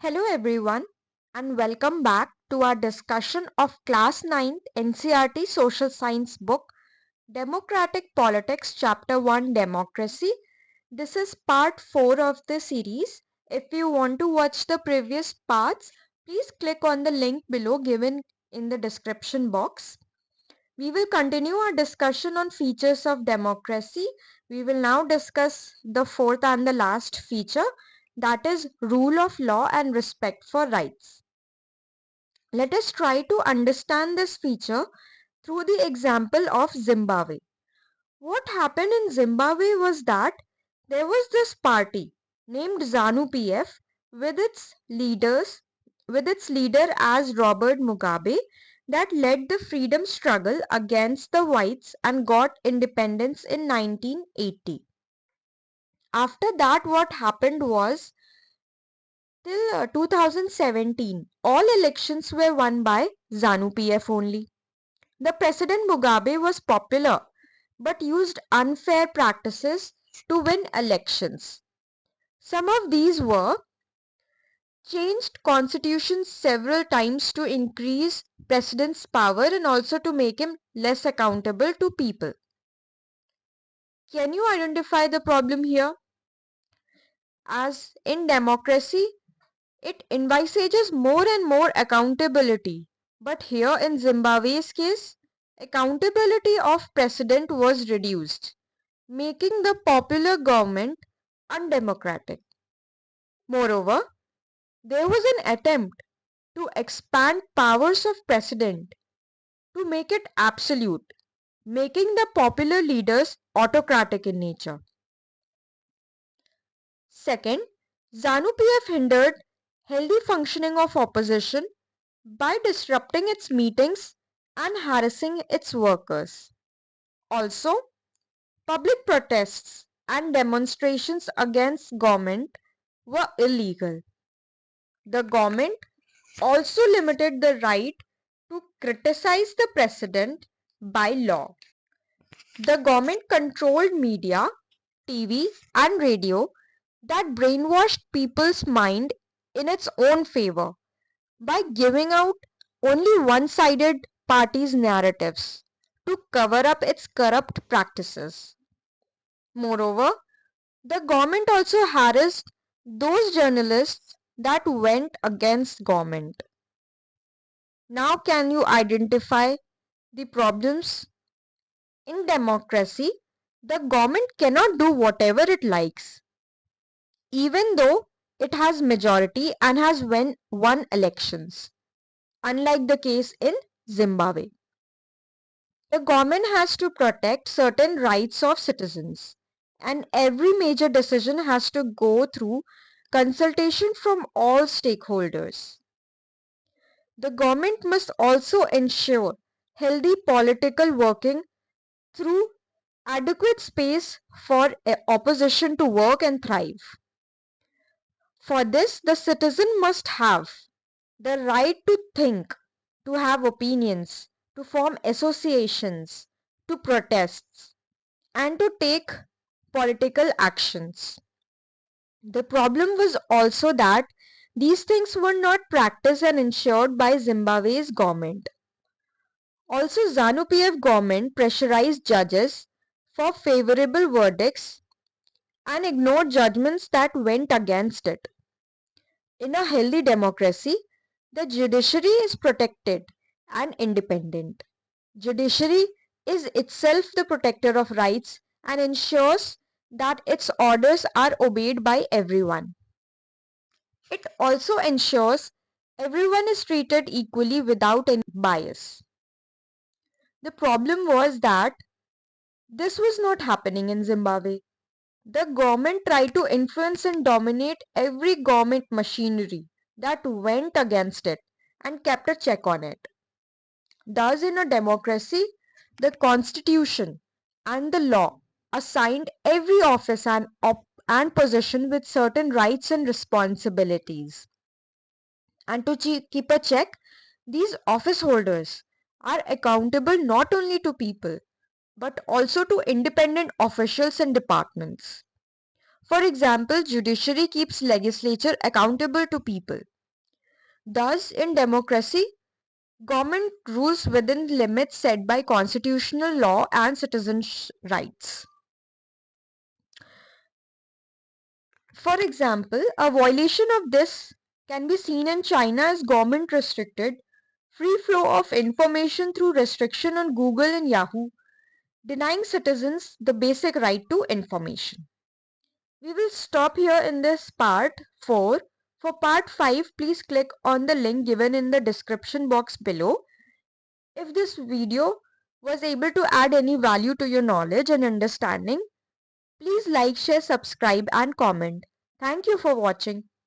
Hello everyone and welcome back to our discussion of Class 9 NCERT Social Science book Democratic Politics Chapter 1 Democracy. This is part 4 of the series. If you want to watch the previous parts, please click on the link below given in the description box. We will continue our discussion on features of democracy. We will now discuss the fourth and the last feature, that is rule of law and respect for rights. Let us try to understand this feature through the example of Zimbabwe. What happened in Zimbabwe was that there was this party named ZANU-PF with its leader as Robert Mugabe that led the freedom struggle against the whites and got independence in 1980. After that, what happened was till 2017, all elections were won by ZANU-PF only. The President Mugabe was popular but used unfair practices to win elections. Some of these were changed constitutions several times to increase president's power and also to make him less accountable to people. Can you identify the problem here? As in democracy, it envisages more and more accountability. But here in Zimbabwe's case, accountability of president was reduced, making the popular government undemocratic. Moreover, there was an attempt to expand powers of president to make it absolute, making the popular leaders autocratic in nature. Second, ZANU-PF hindered healthy functioning of opposition by disrupting its meetings and harassing its workers. Also, public protests and demonstrations against government were illegal. The government also limited the right to criticize the president by law. The government controlled media, TV and radio that brainwashed people's mind in its own favor by giving out only one-sided parties' narratives to cover up its corrupt practices. Moreover, the government also harassed those journalists that went against government. Now can you identify the problems? In democracy, the government cannot do whatever it likes, even though it has majority and has won elections, unlike the case in Zimbabwe. The government has to protect certain rights of citizens, and every major decision has to go through consultation from all stakeholders. The government must also ensure healthy political working through adequate space for opposition to work and thrive. For this, the citizen must have the right to think, to have opinions, to form associations, to protest, and to take political actions. The problem was also that these things were not practiced and ensured by Zimbabwe's government. Also, ZANU-PF government pressurized judges for favorable verdicts and ignored judgments that went against it. In a healthy democracy, the judiciary is protected and independent. Judiciary is itself the protector of rights and ensures that its orders are obeyed by everyone. It also ensures everyone is treated equally without any bias. The problem was that this was not happening in Zimbabwe. The government tried to influence and dominate every government machinery that went against it and kept a check on it. Thus, in a democracy, the constitution and the law assigned every office and position with certain rights and responsibilities. And to keep a check, these office holders are accountable not only to people but also to independent officials and departments. For example, judiciary keeps legislature accountable to people. Thus, in democracy, government rules within limits set by constitutional law and citizens' rights. For example, a violation of this can be seen in China as government restricted free flow of information through restriction on Google and Yahoo, denying citizens the basic right to information. We will stop here in this part 4. For part 5, please click on the link given in the description box below. If this video was able to add any value to your knowledge and understanding, please like, share, subscribe and comment. Thank you for watching.